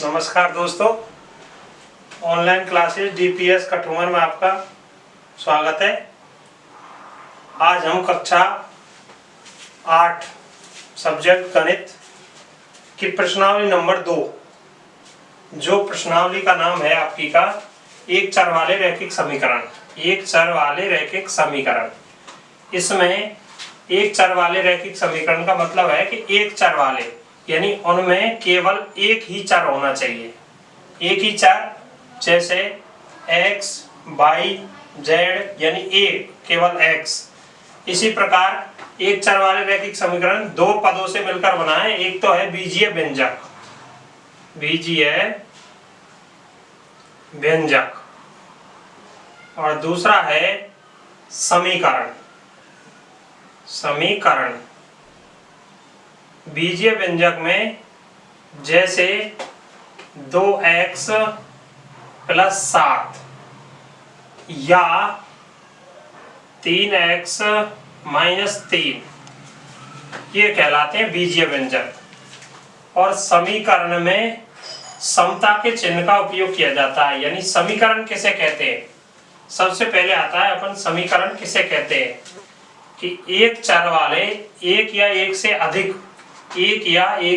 नमस्कार दोस्तों, online classes DPS Kathumar में आपका स्वागत है। आज हम कक्षा 8 सब्जेक्ट गणित की प्रश्नावली नंबर 2, जो प्रश्नावली का नाम है आपकी का एक चर वाले रैखिक समीकरण। एक चर वाले रैखिक समीकरण, इसमें एक चर वाले रैखिक समीकरण का मतलब है कि एक चर वाले यानी उनमें केवल एक ही चर होना चाहिए। एक ही चर, जैसे x, y, z यानी एक केवल x। इसी प्रकार एक चर वाले रैखिक समीकरण दो पदों से मिलकर बना है। एक तो है बीजीय व्यंजक, बीजीय व्यंजक, और दूसरा है समीकरण। समीकरण बीजीय व्यंजक में जैसे 2x + 7 या 3x - 3, ये कहलाते हैं बीजीय व्यंजक। और समीकरण में समता के चिन्ह का उपयोग किया जाता है। यानी समीकरण किसे कहते हैं? सबसे पहले आता है अपन समीकरण किसे कहते हैं कि एक चर वाले एक या एक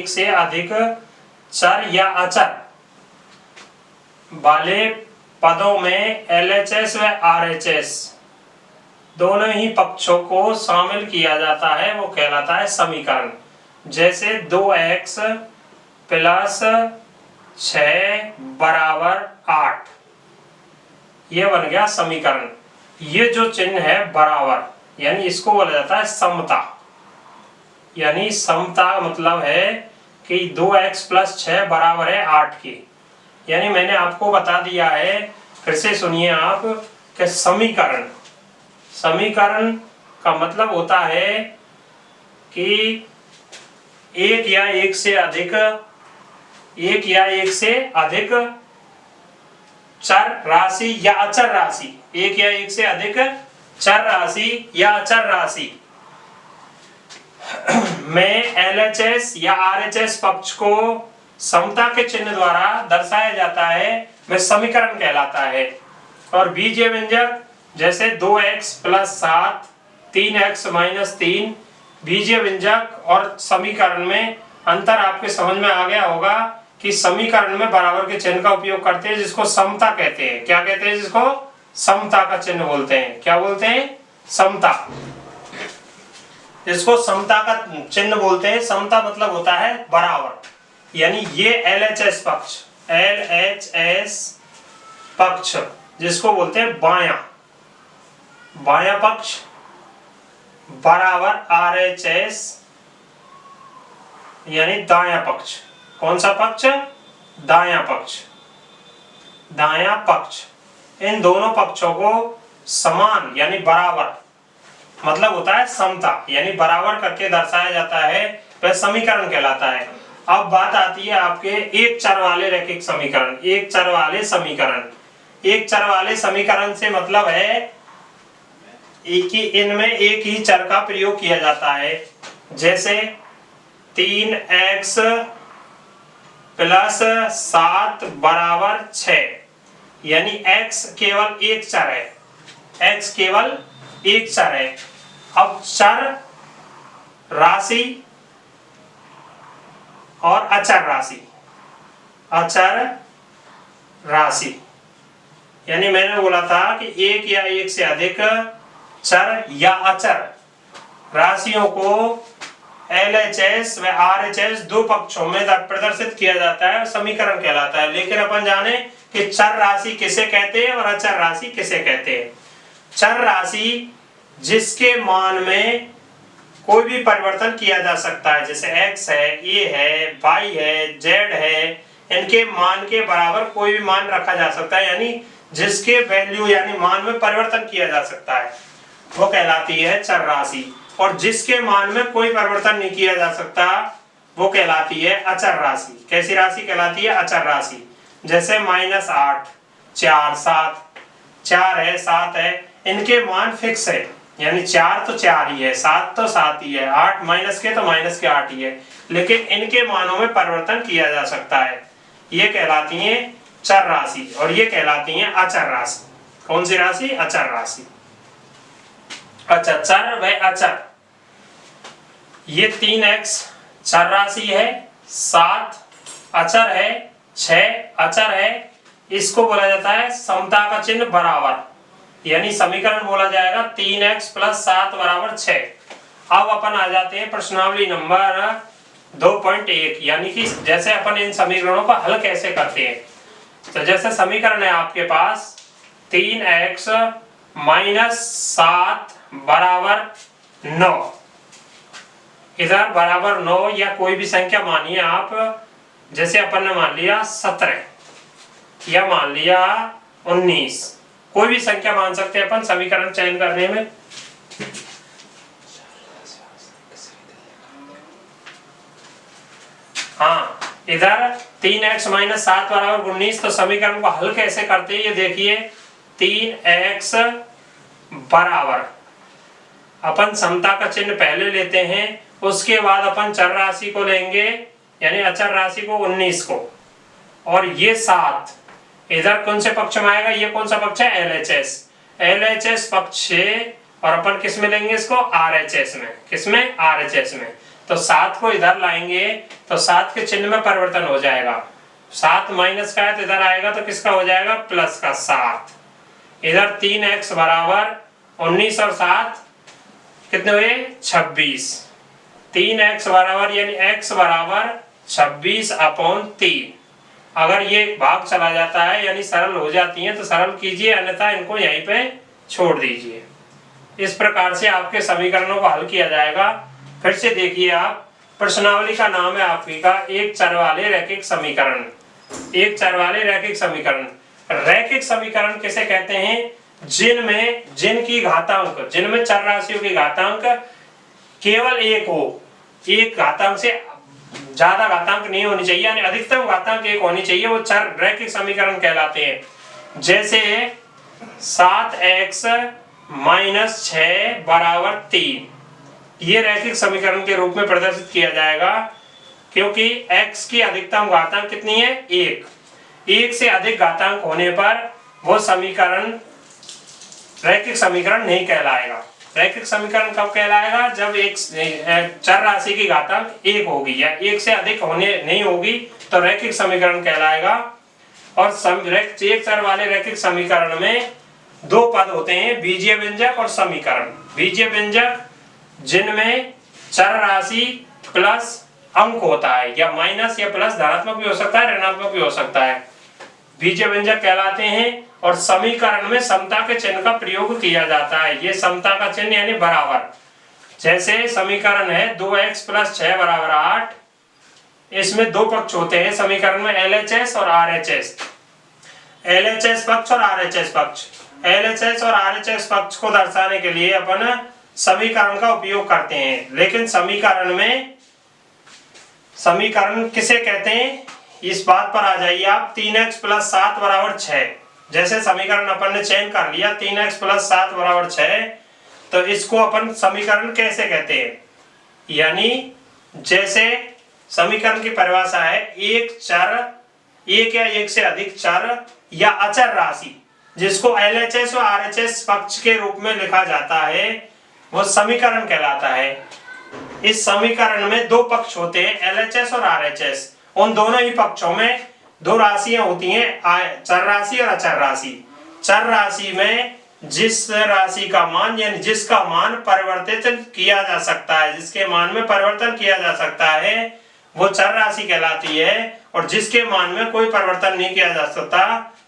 से अधिक चर या अचर वाले पदों में LHS व RHS दोनों ही पक्षों को शामिल किया जाता है, वो कहलाता है समीकरण। जैसे 2x + 6 = 8, ये बन गया समीकरण। ये जो चिन्ह है बराबर, यानी इसको बोला जाता है समता। यानी समता मतलब है कि 2x + 6 बराबर है 8 के। यानी मैंने आपको बता दिया है, फिर से सुनिए आप, कि समीकरण का मतलब होता है कि एक या एक से अधिक चर राशि या अचर राशि, एक या एक से अधिक चर राशि या अचर राशि में LHS या RHS पक्ष को समता के चिन्ह द्वारा दर्शाया जाता है, वह समीकरण कहलाता है। और बीजीय व्यंजक जैसे 2x + 7 3x - 3, बीजीय व्यंजक और समीकरण में अंतर आपके समझ में आ गया होगा कि समीकरण में बराबर के चिन्ह का उपयोग करते हैं, जिसको समता कहते हैं। क्या कहते हैं? जिसको समता का चिन्ह बोलते हैं। क्या बोलते हैं? समता। इसको समता का चिन्ह बोलते हैं। समता मतलब होता है बराबर। यानी ये LHS पक्ष जिसको बोलते हैं बायां पक्ष बराबर RHS यानी दायां पक्ष। कौन सा पक्ष? दायां पक्ष। इन दोनों पक्षों को समान यानी बराबर मतलब होता है समता, यानी बराबर करके दर्शाया जाता है, वह समीकरण कहलाता है। अब बात आती है आपके एक चर वाले रैखिक समीकरण। एक चर वाले समीकरण से मतलब है कि इनमें एक ही चर का प्रयोग किया जाता है। जैसे 3x + 7 = 6, यानी x केवल एक चर है। अब चर राशि और अचर राशि यानी मैंने बोला था कि एक या एक से अधिक चर या अचर राशियों को LHS व RHS दो पक्षों में प्रदर्शित किया जाता है, समीकरण कहलाता है। लेकिन अपन जाने कि चर राशि किसे कहते हैं और अचर राशि किसे कहते हैं। चर राशि जिसके मान में कोई भी परिवर्तन किया जा सकता है, जैसे x है, a है, y है, z है, इनके मान के बराबर कोई भी मान रखा जा सकता है, यानी जिसके वैल्यू यानी मान में परिवर्तन किया जा सकता है, वो कहलाती है चर राशि। और जिसके मान में कोई परिवर्तन नहीं किया जा सकता, वो कहलाती है अचर राशि। कैसी राशि कहलाती है? अचर राशि। जैसे -8, 4, 7, 4 है, 7 है, इनके मान फिक्स है, यानी 4 तो 4 ही है, 7 तो 7 ही है, 8 माइनस के तो -8 ही है, लेकिन इनके मानों में परिवर्तन किया जा सकता है। ये कहलाती है चर राशि और ये कहलाती है अचर राशि। कौन सी राशि? अचर राशि। अच्छा, चर व अचर, ये 3x चर राशि है, 7 अचर है, 6 अचर है, इसको बोला जाता है समता का चिन्ह बराबर, यानी समीकरण बोला जाएगा 3x + 7 = 6। अब अपन आ जाते हैं प्रश्नावली नंबर 2.1, यानी कि जैसे अपन इन समीकरणों को हल कैसे करते हैं। तो जैसे समीकरण है आपके पास 3x - 7 = 9, इधर बराबर 9 या कोई भी संख्या मानिए आप, जैसे अपन ने मान लिया 17 या मान लिया 19, कोई भी संख्या मान सकते हैं अपन समीकरण चयन करने में। हाँ, इधर 3x - 7 = 19, तो समीकरण को हल कैसे करते हैं ये देखिए। 3x बराबर, अपन समता का चिन्ह पहले लेते हैं, उसके बाद अपन चर राशि को लेंगे यानी अचर राशि को 19 को, और ये 7 इधर कौन से पक्ष में आएगा? ये कौन सा पक्ष है? LHS, LHS पक्ष है, और अपन किस में लेंगे इसको? RHS में। किसमें? RHS में। तो 7 को इधर लाएंगे तो 7 के चिन्ह में परिवर्तन हो जाएगा, 7 माइनस का है तो इधर आएगा तो किसका हो जाएगा? प्लस का 7। इधर 3x बराबर 19 और 7 कितने हुए? 26। 3x बराबर यानी x बराबर 26/3। अगर ये भाग चला जाता है यानी सरल हो जाती है तो सरल कीजिए, अन्यथा इनको यहीं पे छोड़ दीजिए। इस प्रकार से आपके समीकरणों को हल किया जाएगा। फिर से देखिए आप, प्रश्नावली का नाम है आपकी का एक चर वाले रैखिक समीकरण। एक चर वाले रैखिक समीकरण, रैखिक समीकरण किसे कहते हैं? जिनकी घातांक, जिनमें चर राशियों की घातांक केवल एक हो, एक घातांक से ज्यादा घातांक नहीं होनी चाहिए, यानी अधिकतम घातांक 1 होनी चाहिए, वो चर रैखिक समीकरण कहलाते हैं। जैसे 7x - 6 = 3, ये रैखिक समीकरण के रूप में प्रदर्शित किया जाएगा, क्योंकि x की अधिकतम घातांक कितनी है? 1। 1 से अधिक घातांक होने पर वो समीकरण रैखिक समीकरण नहीं कहलाएगा। रैखिक समीकरण कब कहलाएगा? जब एक चर राशि की घातांक 1 होगी या 1 से अधिक होने नहीं होगी तो रैखिक समीकरण कहलाएगा। और एक चर वाले रैखिक समीकरण में 2 पद होते हैं, बीजीय व्यंजक और समीकरण। बीजीय व्यंजक जिनमें चर राशि प्लस अंक होता है, या माइनस या प्लस, धनात्मक भी हो सकता है, ऋणात्मक भी हो सकता है, बीजीय व्यंजक कहलाते हैं। और समीकरण में समता के चिन्ह का प्रयोग किया जाता है। ये समता का चिन्ह यानी बराबर, जैसे समीकरण है 2x + 6 = 8, इसमें 2 पक्ष होते हैं समीकरण में, LHS और RHS। LHS पक्ष और RHS पक्ष, LHS और RHS पक्ष को दर्शाने के लिए अपन समीकरण का उपयोग करते हैं। लेकिन समीकरण किसे कहते हैं, इस बात पर आ जाइए आप। 3x + 7 = 6, जैसे समीकरण अपन ने चयन कर लिया 3x + 7 = 6, तो इसको अपन समीकरण कैसे कहते हैं? यानी जैसे समीकरण की परिभाषा है, एक चर, एक या एक से अधिक चर या अचर राशि जिसको LHS और RHS पक्ष के रूप में लिखा जाता है, वो समीकरण कहलाता है। इस समीकरण में 2 पक्ष होते हैं, LHS और RHS। उन दोनों ही पक्षों में 2 राशियां होती हैं, चर राशि और अचर राशि। चर राशि में जिस राशि का मान यानी जिसका मान परिवर्तित किया जा सकता है, जिसके मान में परिवर्तन किया जा सकता है, वो चर राशि कहलाती है। और जिसके मान में कोई परिवर्तन नहीं किया जा सकता,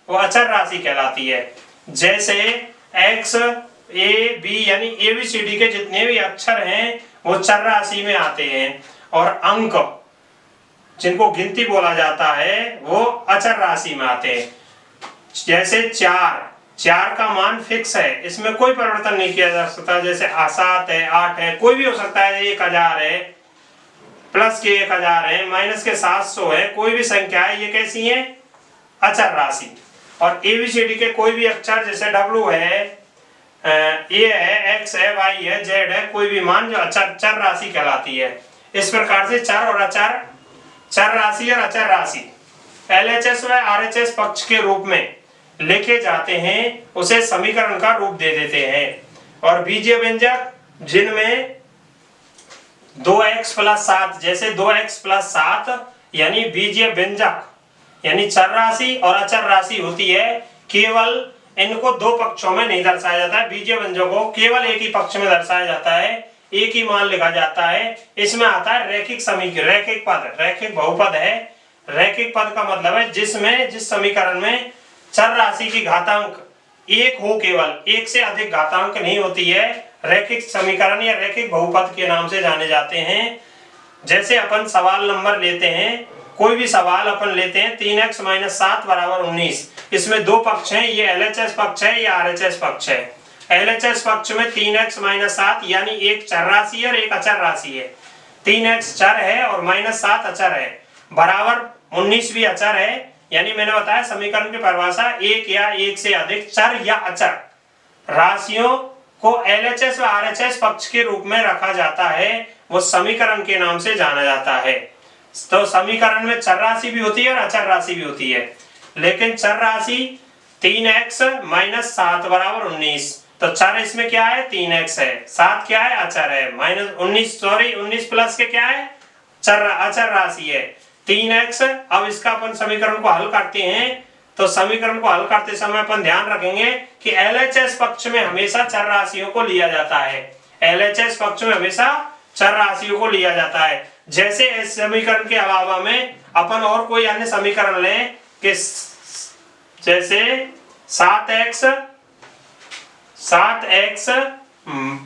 वो अचर राशि कहलाती है। जैसे x, a, b यानी ABCD के जितने भी अक्षर हैं वो चर राशि में आते हैं, और अंक जिनको गिनती बोला जाता है वो अचर राशि में आते हैं। जैसे 4 का मान फिक्स है, इसमें कोई परिवर्तन नहीं किया जा सकता। जैसे 7 है, 8 है, कोई भी हो सकता है, 1000 है, प्लस के 1000 है, माइनस के 700 है, कोई भी संख्या है, ये कैसी है? अचर राशि। और ABCD के कोई भी अक्षर, जैसे W है, A है, X है, Y है, Z है, कोई भी मान जो चर राशि कहलाती है। इस प्रकार से चर और अचर, चर राशि और अचर राशि, LHS व RHS पक्ष के रूप में लिखे जाते हैं उसे समीकरण का रूप दे देते हैं। और बीजीय व्यंजक जिनमें 2x + 7 जैसे 2x + 7 यानी बीजीय व्यंजक यानी चर राशि और अचर राशि होती है, केवल इनको दो पक्षों में नहीं दर्शाया जाता है। बीजीय व्यंजकों को केवल एक ही पक्ष में दर्शाया जाता है, एक ही मान लिखा जाता है। इसमें आता है रैखिक समीकरण, रैखिक पद, रैखिक बहुपद है। रैखिक पद का मतलब है जिस समीकरण में चर राशि की घातांक एक हो, केवल एक से अधिक घातांक नहीं होती है, रैखिक समीकरण या रैखिक बहुपद के नाम से जाने जाते हैं। जैसे अपन सवाल नंबर लेते हैं, कोई भी सवाल अपन लेते हैं 3x - 7 = 19। इसमें दो पक्ष हैं, ये LHS पक्ष है या RHS पक्ष है। LHS पक्ष में 3x - 7 यानी एक चर राशि है और एक अचर राशि है। 3x चर है और -7 अचर है, बराबर 19 भी अचर है। यानी मैंने बताया समीकरण की परिभाषा एक या एक से अधिक चर या अचर राशियों को LHS व RHS पक्ष के रूप में रखा जाता है, वो समीकरण के नाम से जाना जाता है। तो समीकरण में चर राशि भी होती है और अचर राशि भी होती है, लेकिन चर राशि 3x - 7 = 19। तो चर इसमें क्या है, 3x है, 7 क्या है, अचर है, -19 प्लस के क्या है, अचर राशि है 3x। अब इसका अपन समीकरण को हल करते हैं, तो समीकरण को हल करते समय अपन ध्यान रखेंगे कि LHS पक्ष में हमेशा चर राशियों को लिया जाता है। LHS पक्ष में हमेशा चर राशियों को लिया जाता है। जैसे इस समीकरण के अलावा में अपन और कोई अन्य समीकरण लें कि जैसे 7x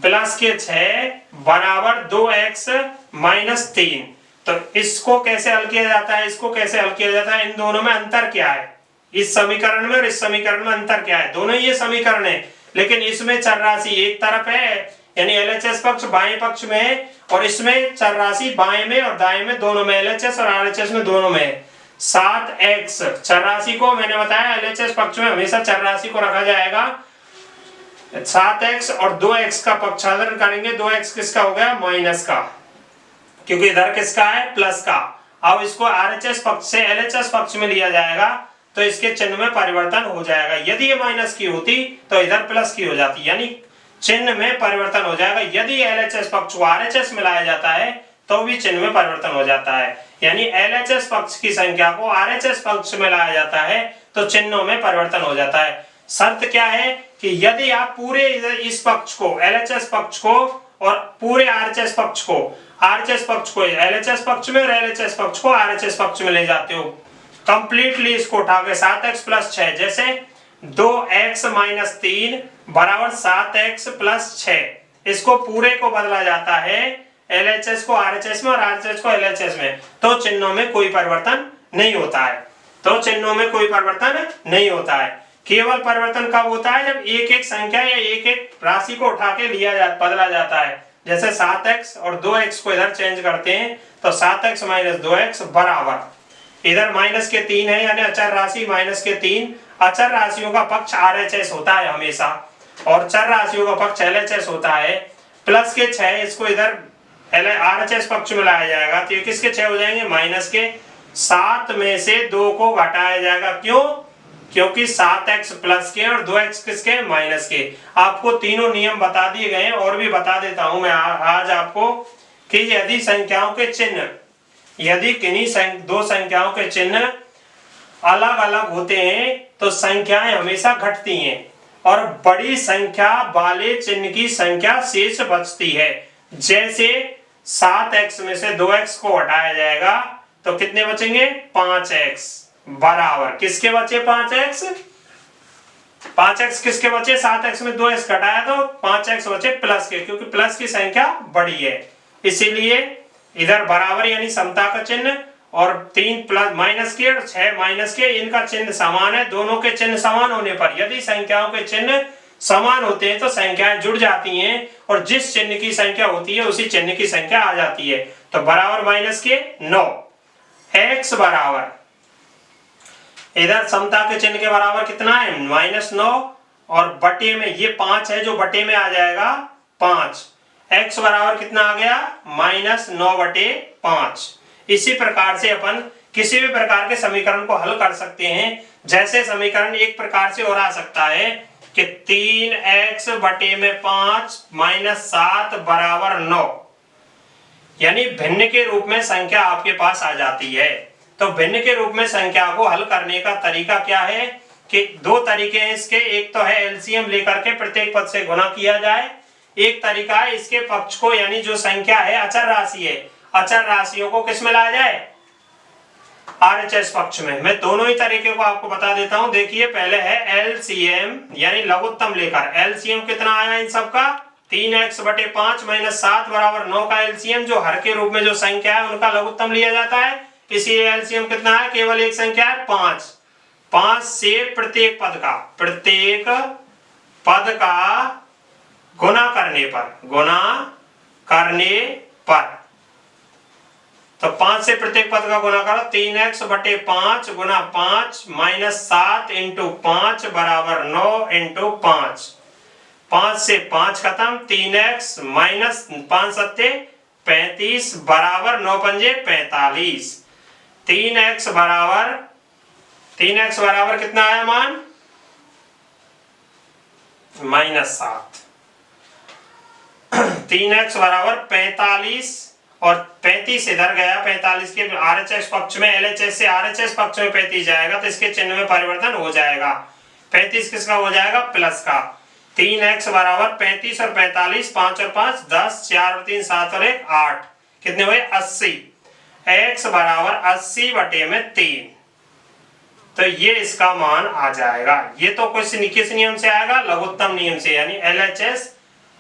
प्लस के 6 बराबर 2x - 3। तो इसको कैसे हल किया जाता है, इसको कैसे हल किया जाता है, इन दोनों में अंतर क्या है, इस समीकरण में और इस समीकरण में अंतर क्या है। दोनों ये समीकरण है, लेकिन इसमें चर राशि एक तरफ है यानी LHS पक्ष बाएं पक्ष में है, और इसमें चर राशि बाएं में और दाएं में दोनों में, LHS और RHS में दोनों में है। 7x चर राशि को मैंने बताया LHS पक्ष में हमेशा चर राशि को रखा जाएगा। 7x और 2x का पक्षांतरण करेंगे, 2x किसका हो गया, माइनस का, क्योंकि इधर किसका है, प्लस का। अब इसको RHS पक्ष से LHS पक्ष में लिया जाएगा तो इसके चिन्ह में परिवर्तन हो जाएगा। यदि ये माइनस की होती तो इधर प्लस की हो जाती, यानी चिन्ह में परिवर्तन हो जाएगा। यदि LHS पक्ष को RHS में लाया जाता है तो भी चिन्ह में परिवर्तन हो जाता है, यानी LHS पक्ष की संख्या को RHS पक्ष में लाया जाता है तो चिन्हों में परिवर्तन हो जाता है। शर्त क्या है कि यदि आप पूरे इस पक्ष को LHS पक्ष को और पूरे RHS पक्ष को LHS पक्ष में और LHS पक्ष को RHS पक्ष में ले जाते हो, कंप्लीटली इसको उठा के 7x + 6 जैसे 2x - 3 बराबर 7x + 6, इसको पूरे को बदला जाता है LHS को RHS में और RHS को LHS में, तो चिन्हों में कोई परिवर्तन नहीं होता है। तो चिन्हों में कोई परिवर्तन नहीं होता है। केवल परिवर्तन कब होता है, जब एक एक संख्या या एक एक राशि को उठा के बदला जाता है। जैसे 7x और 2x को इधर चेंज करते हैं तो 7x - 2x बराबर, इधर -3 है यानी अचर राशि -3। अचर राशियों का पक्ष RHS होता है हमेशा और चर राशियों का पक्ष LHS होता है। प्लस के 6 इसको इधर RHS पक्ष में लाया जाएगा तो ये किसके 6 हो जाएंगे, -7 में से 2 को घटाया जाएगा। क्यों, क्योंकि 7x प्लस के और 2x किसके, माइनस के। आपको तीनों नियम बता दिए गए हैं और भी बता देता हूं मैं आज आपको कि यदि संख्याओं के चिन्ह, यदि किन्हीं दो संख्याओं के चिन्ह अलग अलग होते हैं तो संख्याएं हमेशा घटती हैं और बड़ी संख्या वाले चिन्ह की संख्या शेष बचती है। जैसे 7x में से 2x को हटाया जाएगा तो कितने बचेंगे, 5x बराबर किसके बचे, 5x किसके बचे, 7x में 2x घटाया तो 5x बचे प्लस के, क्योंकि प्लस की संख्या बड़ी है इसीलिए इधर बराबर यानी समता का चिन्ह, और 3 प्लस माइनस के और 6 माइनस के, इनका चिन्ह समान है। दोनों के चिन्ह समान होने पर, यदि संख्याओं के चिन्ह समान होते हैं तो संख्याएं जुड़ जाती हैं और जिस चिन्ह की संख्या होती है उसी चिन्ह की संख्या आ जाती है। तो बराबर -9, x बराबर इधर समता के चिन्ह के बराबर कितना है, -9, और बटे में ये 5 है जो बटे में आ जाएगा 5, x बराबर कितना आ गया, -9/5। इसी प्रकार से अपन किसी भी प्रकार के समीकरण को हल कर सकते हैं। जैसे समीकरण एक प्रकार से और आ सकता है कि 3x बटे में 5 माइनस 7 बराबर 9, यानी भिन्न के रूप में संख्या आपके पास आ जाती है। तो भिन्न के रूप में संख्या को हल करने का तरीका क्या है कि दो तरीके हैं इसके। एक तो है एलसीएम लेकर के प्रत्येक पद से गुणा किया जाए, एक तरीका है इसके पक्ष को, यानी जो संख्या है अचर राशि है, अचर राशियों को किस में लाया जाए, आरएचएस पक्ष में। मैं दोनों ही तरीके को आपको बता देता हूं। देखिए पहले है एलसीएम यानी लघुत्तम लेकर, एलसीएम कितना आया इन सबका 3x बटे 5 माइनस 7 बराबर 9 का एलसीएम, जो हर के रूप में जो संख्या है उनका लघुत्तम लिया जाता है। इसीलिए एलसीएम कितना है, केवल एक संख्या है 5। 5 से प्रत्येक पद का गुणा करने पर तो 5 से प्रत्येक पद का गुणा करो, 3x बटे 5 गुना 5 माइनस 7 इंटू 5 बराबर 9 इंटू 5। 5 से 5 खत्म, 3x माइनस 5 सत्ते 35 बराबर 9 पंजे 45। 3x बराबर कितना आया मान, माइनस 7। 3x बराबर 45 और 35 इधर गया, 45 के आरएचएस पक्ष में, एलएचएस से आरएचएस पक्ष में 35 जाएगा तो इसके चिन्ह में परिवर्तन हो जाएगा। 35 किसका हो जाएगा, प्लस का। 3x बराबर 35 और 45, 5 और 5 10, 4 और 3 7 और 1 8, कितने हुए 80। x बराबर 80 बटे में 3, तो ये इसका मान आ जाएगा। ये तो किस नियम से आएगा, लघुत्तम नियम से, यानी एलएचएस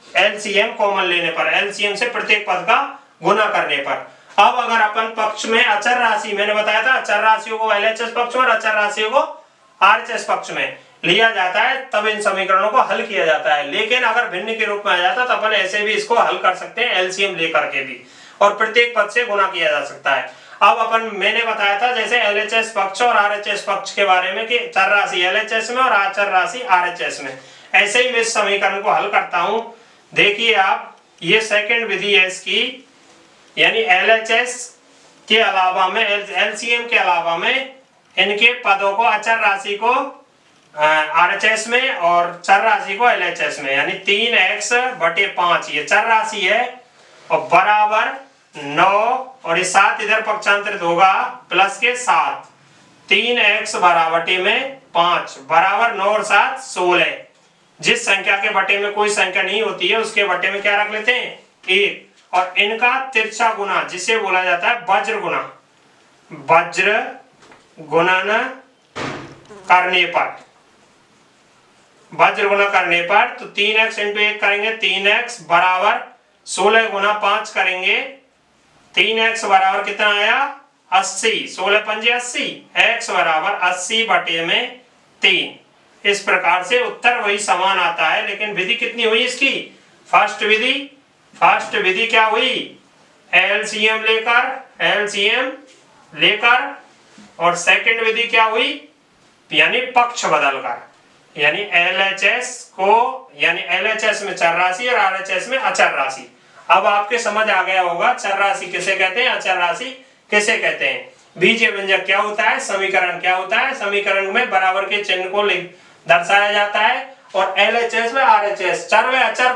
एलसीएम कॉमन लेने पर, एलसीएम से प्रत्येक पद का गुना करने पर। अब अगर अपन पक्ष में अचर राशि, मैंने बताया था अचर राशियों को एलएचएस पक्ष में और अचर राशियों को आरएचएस पक्ष में लिया जाता है, तब इन समीकरणों को हल किया जाता है। लेकिन अगर भिन्न के रूप में आ जाता तो अपन ऐसे भी इसको हल कर सकते हैं, एलसीएम लेकर के भी, और प्रत्येक पद से गुना किया जा सकता है। अब अपन मैंने बताया था जैसे एलएचएस पक्ष और आरएचएस पक्ष के बारे में कि चर राशि एलएचएस में और अचर राशि आरएचएस में, ऐसे ही मैं इस समीकरण को हल करता हूं। देखिए आप, ये सेकंड विधि है इसकी, यानी एलएचएस के अलावा में, एलसीएम के अलावा में इनके पदों को, अचर राशि को आरएचएस में और चर राशि को एलएचएस में, यानी 3x बटे 5 ये चर राशि है और बराबर 9 और ये 7 इधर पक्षांतरित होगा प्लस के 7। 3x बराबर में 5 बराबर 9 और 7 16। जिस संख्या के बटे में कोई संख्या नहीं होती है उसके बटे में क्या रख लेते हैं, 1। और इनका तिरछा गुना जिसे बोला जाता है वज्र गुना, वज्र गुणन करने पर, वज्र गुना करने पर तो 3x इंटू 1 करेंगे, 3x बराबर 16 गुना 5 करेंगे, 3x बराबर कितना आया 80, 16 पंजे 80, x बराबर 80 बटे में 3। इस प्रकार से उत्तर वही समान आता है, लेकिन विधि कितनी हुई इसकी, फर्स्ट विधि क्या हुई, एलसीएम लेकर, और सेकंड विधि क्या हुई, यानी पक्ष बदलकर, यानी एलएचएस को, यानी एलएचएस में चर राशि और आरएचएस में अचर राशि। अब आपके समझ आ गया होगा चर राशि किसे कहते हैं, अचर राशि किसे कहते हैं। बीजीय व्यंजक क्या होता है, समीकरण क्या होता है, समीकरण में बराबर के चिन्ह को दर्शाया जाता है, और एलएचएस में आरएचएस चर व अचर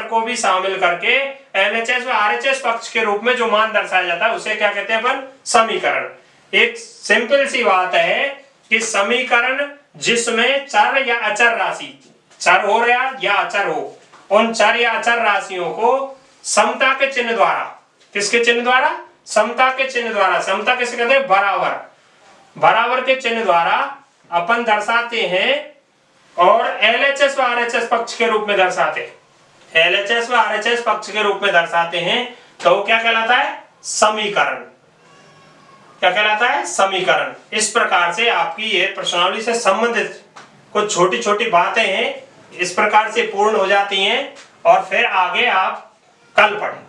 को भी शामिल करके एलएचएस व आरएचएस पक्ष के रूप में जो मान दर्शाया जाता है उसे क्या कहते हैं अपन, समीकरण। एक सिंपल सी बात है कि समीकरण जिसमें चर या अचर राशि, चर हो रहा या अचर हो, उन चर या अचर राशियों को समता के चिन्ह द्वारा, किसके चिन्ह द्वारा, समता के चिन्ह द्वारा, समता किसे कहते हैं, बराबर के चिन्ह द्वारा अपन दर्शाते हैं, और एलएचएस व आरएचएस पक्ष के रूप में दर्शाते हैं, एलएचएस व आरएचएस पक्ष के रूप में दर्शाते हैं, तो वो क्या कहलाता है, समीकरण। क्या कहलाता है, समीकरण। इस प्रकार से आपकी ये प्रश्नावली से संबंधित कुछ छोटी छोटी बातें हैं, इस प्रकार से पूर्ण हो जाती हैं, और फिर आगे आप कल पढ़ें।